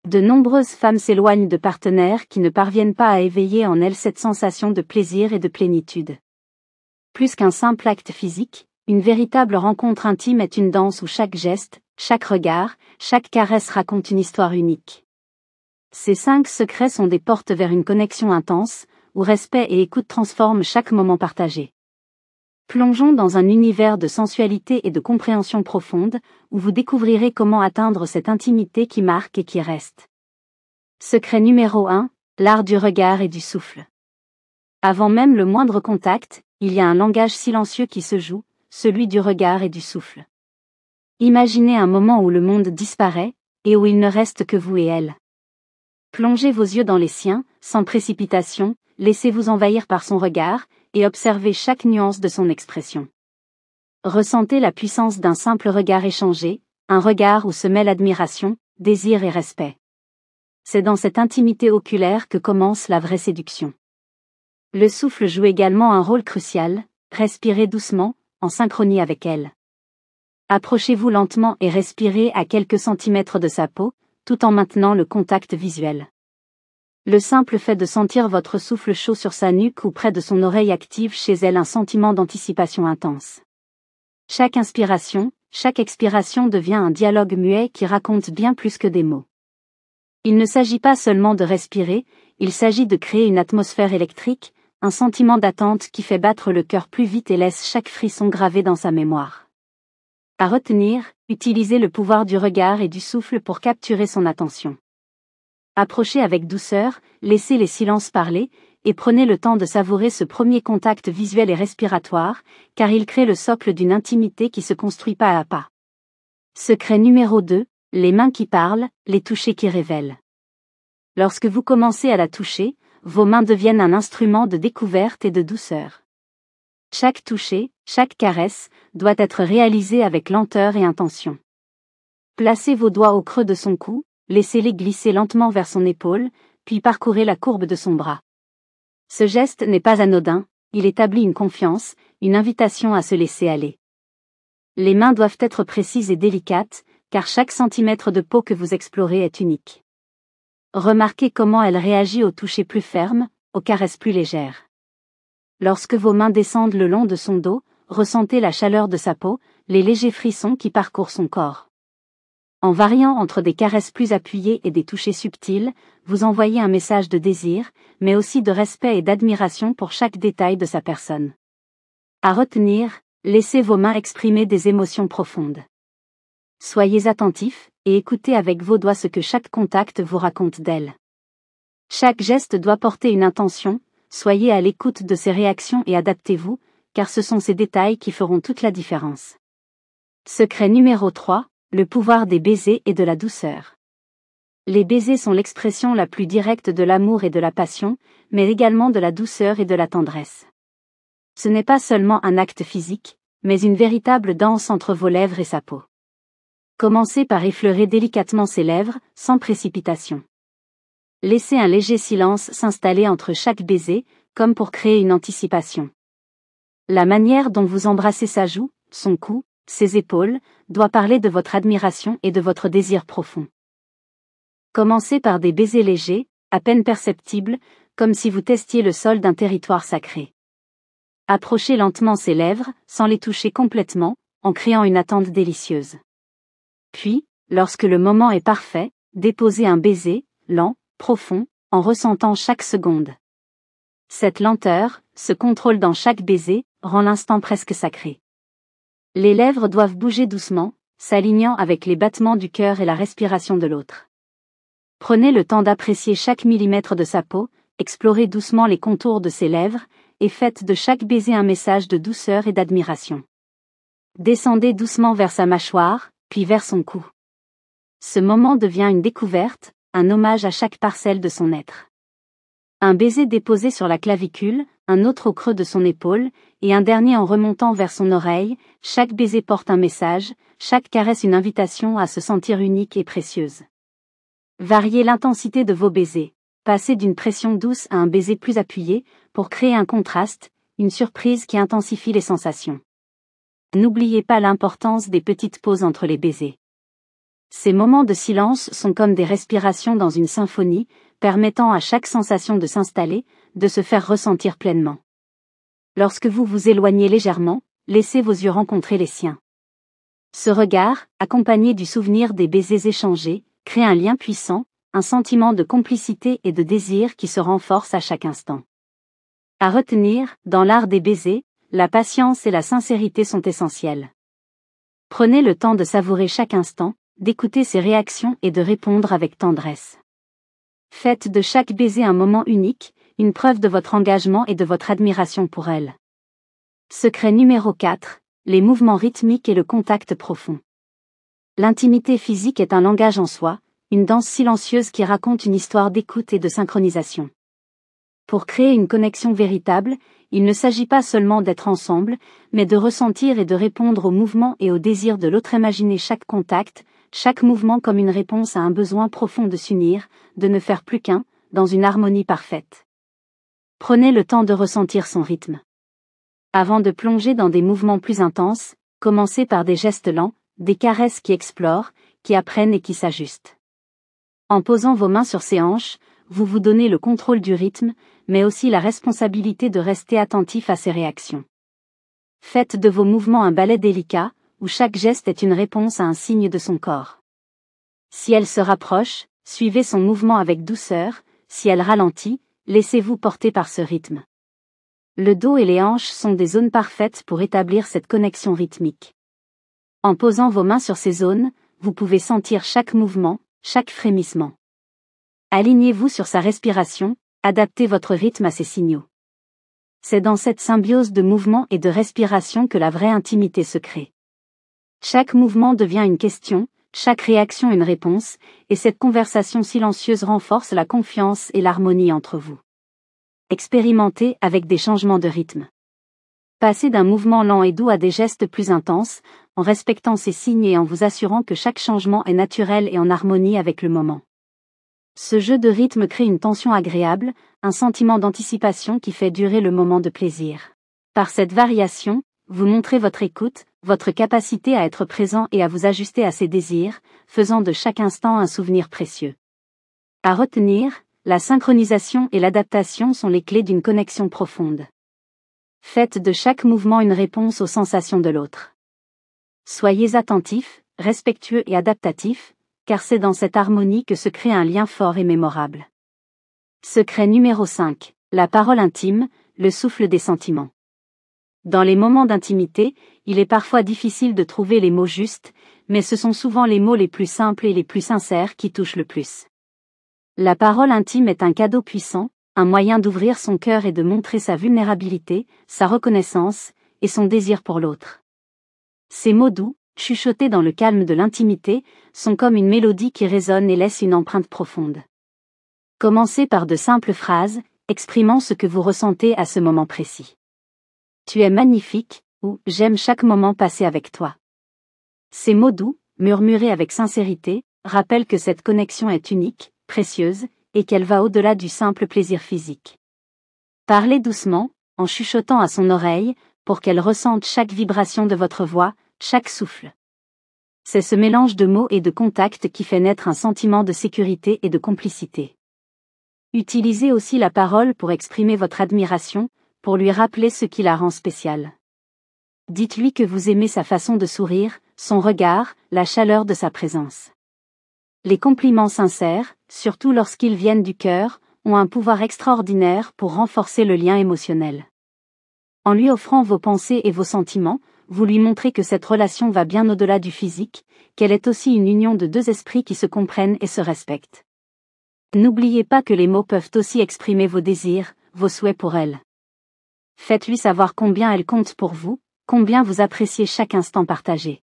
De nombreuses femmes s'éloignent de partenaires qui ne parviennent pas à éveiller en elles cette sensation de plaisir et de plénitude. Plus qu'un simple acte physique, une véritable rencontre intime est une danse où chaque geste, chaque regard, chaque caresse raconte une histoire unique. Ces 5 secrets sont des portes vers une connexion intense, où respect et écoute transforment chaque moment partagé. Plongeons dans un univers de sensualité et de compréhension profonde, où vous découvrirez comment atteindre cette intimité qui marque et qui reste. Secret numéro 1, l'art du regard et du souffle. Avant même le moindre contact, il y a un langage silencieux qui se joue, celui du regard et du souffle. Imaginez un moment où le monde disparaît, et où il ne reste que vous et elle. Plongez vos yeux dans les siens, sans précipitation, laissez-vous envahir par son regard, et observez chaque nuance de son expression. Ressentez la puissance d'un simple regard échangé, un regard où se mêlent admiration, désir et respect. C'est dans cette intimité oculaire que commence la vraie séduction. Le souffle joue également un rôle crucial, respirez doucement, en synchronie avec elle. Approchez-vous lentement et respirez à quelques centimètres de sa peau, tout en maintenant le contact visuel. Le simple fait de sentir votre souffle chaud sur sa nuque ou près de son oreille active chez elle un sentiment d'anticipation intense. Chaque inspiration, chaque expiration devient un dialogue muet qui raconte bien plus que des mots. Il ne s'agit pas seulement de respirer, il s'agit de créer une atmosphère électrique, un sentiment d'attente qui fait battre le cœur plus vite et laisse chaque frisson gravé dans sa mémoire. À retenir, utilisez le pouvoir du regard et du souffle pour capturer son attention. Approchez avec douceur, laissez les silences parler, et prenez le temps de savourer ce premier contact visuel et respiratoire, car il crée le socle d'une intimité qui se construit pas à pas. Secret numéro 2, les mains qui parlent, les touchés qui révèlent. Lorsque vous commencez à la toucher, vos mains deviennent un instrument de découverte et de douceur. Chaque toucher, chaque caresse, doit être réalisé avec lenteur et intention. Placez vos doigts au creux de son cou, laissez-les glisser lentement vers son épaule, puis parcourez la courbe de son bras. Ce geste n'est pas anodin, il établit une confiance, une invitation à se laisser aller. Les mains doivent être précises et délicates, car chaque centimètre de peau que vous explorez est unique. Remarquez comment elle réagit au toucher plus ferme, aux caresses plus légères. Lorsque vos mains descendent le long de son dos, ressentez la chaleur de sa peau, les légers frissons qui parcourent son corps. En variant entre des caresses plus appuyées et des touchés subtils, vous envoyez un message de désir, mais aussi de respect et d'admiration pour chaque détail de sa personne. À retenir, laissez vos mains exprimer des émotions profondes. Soyez attentifs, et écoutez avec vos doigts ce que chaque contact vous raconte d'elle. Chaque geste doit porter une intention, soyez à l'écoute de ses réactions et adaptez-vous, car ce sont ces détails qui feront toute la différence. Secret numéro 3, le pouvoir des baisers et de la douceur. Les baisers sont l'expression la plus directe de l'amour et de la passion, mais également de la douceur et de la tendresse. Ce n'est pas seulement un acte physique, mais une véritable danse entre vos lèvres et sa peau. Commencez par effleurer délicatement ses lèvres, sans précipitation. Laissez un léger silence s'installer entre chaque baiser, comme pour créer une anticipation. La manière dont vous embrassez sa joue, son cou, ses épaules, doit parler de votre admiration et de votre désir profond. Commencez par des baisers légers, à peine perceptibles, comme si vous testiez le sol d'un territoire sacré. Approchez lentement ses lèvres, sans les toucher complètement, en créant une attente délicieuse. Puis, lorsque le moment est parfait, déposez un baiser, lent, profond, en ressentant chaque seconde. Cette lenteur, ce contrôle dans chaque baiser, rend l'instant presque sacré. Les lèvres doivent bouger doucement, s'alignant avec les battements du cœur et la respiration de l'autre. Prenez le temps d'apprécier chaque millimètre de sa peau, explorez doucement les contours de ses lèvres, et faites de chaque baiser un message de douceur et d'admiration. Descendez doucement vers sa mâchoire, puis vers son cou. Ce moment devient une découverte, un hommage à chaque parcelle de son être. Un baiser déposé sur la clavicule, un autre au creux de son épaule, et un dernier en remontant vers son oreille, chaque baiser porte un message, chaque caresse une invitation à se sentir unique et précieuse. Variez l'intensité de vos baisers, passez d'une pression douce à un baiser plus appuyé, pour créer un contraste, une surprise qui intensifie les sensations. N'oubliez pas l'importance des petites pauses entre les baisers. Ces moments de silence sont comme des respirations dans une symphonie, permettant à chaque sensation de s'installer, de se faire ressentir pleinement. Lorsque vous vous éloignez légèrement, laissez vos yeux rencontrer les siens. Ce regard, accompagné du souvenir des baisers échangés, crée un lien puissant, un sentiment de complicité et de désir qui se renforce à chaque instant. À retenir, dans l'art des baisers, la patience et la sincérité sont essentielles. Prenez le temps de savourer chaque instant, d'écouter ses réactions et de répondre avec tendresse. Faites de chaque baiser un moment unique, une preuve de votre engagement et de votre admiration pour elle. Secret numéro 4, les mouvements rythmiques et le contact profond. L'intimité physique est un langage en soi, une danse silencieuse qui raconte une histoire d'écoute et de synchronisation. Pour créer une connexion véritable, il ne s'agit pas seulement d'être ensemble, mais de ressentir et de répondre aux mouvements et aux désirs de l'autre. Imaginez chaque contact, chaque mouvement comme une réponse à un besoin profond de s'unir, de ne faire plus qu'un, dans une harmonie parfaite. Prenez le temps de ressentir son rythme. Avant de plonger dans des mouvements plus intenses, commencez par des gestes lents, des caresses qui explorent, qui apprennent et qui s'ajustent. En posant vos mains sur ses hanches, vous vous donnez le contrôle du rythme, mais aussi la responsabilité de rester attentif à ses réactions. Faites de vos mouvements un ballet délicat, où chaque geste est une réponse à un signe de son corps. Si elle se rapproche, suivez son mouvement avec douceur, si elle ralentit, laissez-vous porter par ce rythme. Le dos et les hanches sont des zones parfaites pour établir cette connexion rythmique. En posant vos mains sur ces zones, vous pouvez sentir chaque mouvement, chaque frémissement. Alignez-vous sur sa respiration, adaptez votre rythme à ses signaux. C'est dans cette symbiose de mouvement et de respiration que la vraie intimité se crée. Chaque mouvement devient une question, chaque réaction une réponse, et cette conversation silencieuse renforce la confiance et l'harmonie entre vous. Expérimentez avec des changements de rythme. Passez d'un mouvement lent et doux à des gestes plus intenses, en respectant ces signes et en vous assurant que chaque changement est naturel et en harmonie avec le moment. Ce jeu de rythme crée une tension agréable, un sentiment d'anticipation qui fait durer le moment de plaisir. Par cette variation, vous montrez votre écoute, votre capacité à être présent et à vous ajuster à ses désirs, faisant de chaque instant un souvenir précieux. À retenir, la synchronisation et l'adaptation sont les clés d'une connexion profonde. Faites de chaque mouvement une réponse aux sensations de l'autre. Soyez attentifs, respectueux et adaptatifs, car c'est dans cette harmonie que se crée un lien fort et mémorable. Secret numéro 5, la parole intime, le souffle des sentiments. Dans les moments d'intimité, il est parfois difficile de trouver les mots justes, mais ce sont souvent les mots les plus simples et les plus sincères qui touchent le plus. La parole intime est un cadeau puissant, un moyen d'ouvrir son cœur et de montrer sa vulnérabilité, sa reconnaissance, et son désir pour l'autre. Ces mots doux, chuchotés dans le calme de l'intimité, sont comme une mélodie qui résonne et laisse une empreinte profonde. Commencez par de simples phrases, exprimant ce que vous ressentez à ce moment précis. Tu es magnifique, ou j'aime chaque moment passé avec toi. Ces mots doux, murmurés avec sincérité, rappellent que cette connexion est unique, précieuse, et qu'elle va au-delà du simple plaisir physique. Parlez doucement, en chuchotant à son oreille, pour qu'elle ressente chaque vibration de votre voix, chaque souffle. C'est ce mélange de mots et de contacts qui fait naître un sentiment de sécurité et de complicité. Utilisez aussi la parole pour exprimer votre admiration, pour lui rappeler ce qui la rend spéciale. Dites-lui que vous aimez sa façon de sourire, son regard, la chaleur de sa présence. Les compliments sincères, surtout lorsqu'ils viennent du cœur, ont un pouvoir extraordinaire pour renforcer le lien émotionnel. En lui offrant vos pensées et vos sentiments, vous lui montrez que cette relation va bien au-delà du physique, qu'elle est aussi une union de deux esprits qui se comprennent et se respectent. N'oubliez pas que les mots peuvent aussi exprimer vos désirs, vos souhaits pour elle. Faites-lui savoir combien elle compte pour vous, combien vous appréciez chaque instant partagé.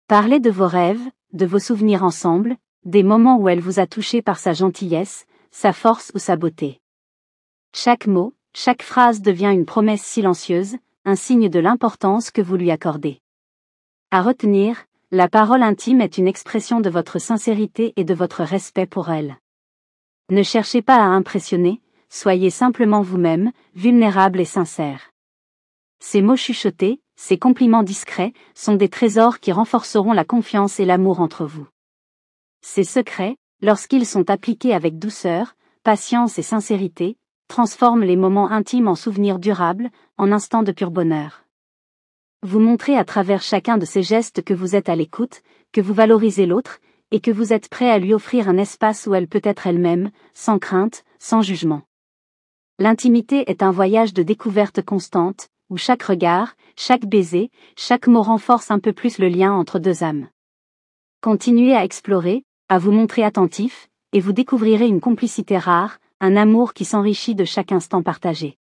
Parlez de vos rêves, de vos souvenirs ensemble, des moments où elle vous a touché par sa gentillesse, sa force ou sa beauté. Chaque mot, chaque phrase devient une promesse silencieuse, un signe de l'importance que vous lui accordez. À retenir, la parole intime est une expression de votre sincérité et de votre respect pour elle. Ne cherchez pas à impressionner, soyez simplement vous-même, vulnérable et sincère. Ces mots chuchotés, ces compliments discrets, sont des trésors qui renforceront la confiance et l'amour entre vous. Ces secrets, lorsqu'ils sont appliqués avec douceur, patience et sincérité, transforment les moments intimes en souvenirs durables, en instants de pur bonheur. Vous montrez à travers chacun de ces gestes que vous êtes à l'écoute, que vous valorisez l'autre, et que vous êtes prêt à lui offrir un espace où elle peut être elle-même, sans crainte, sans jugement. L'intimité est un voyage de découverte constante, où chaque regard, chaque baiser, chaque mot renforce un peu plus le lien entre deux âmes. Continuez à explorer, à vous montrer attentif, et vous découvrirez une complicité rare, un amour qui s'enrichit de chaque instant partagé.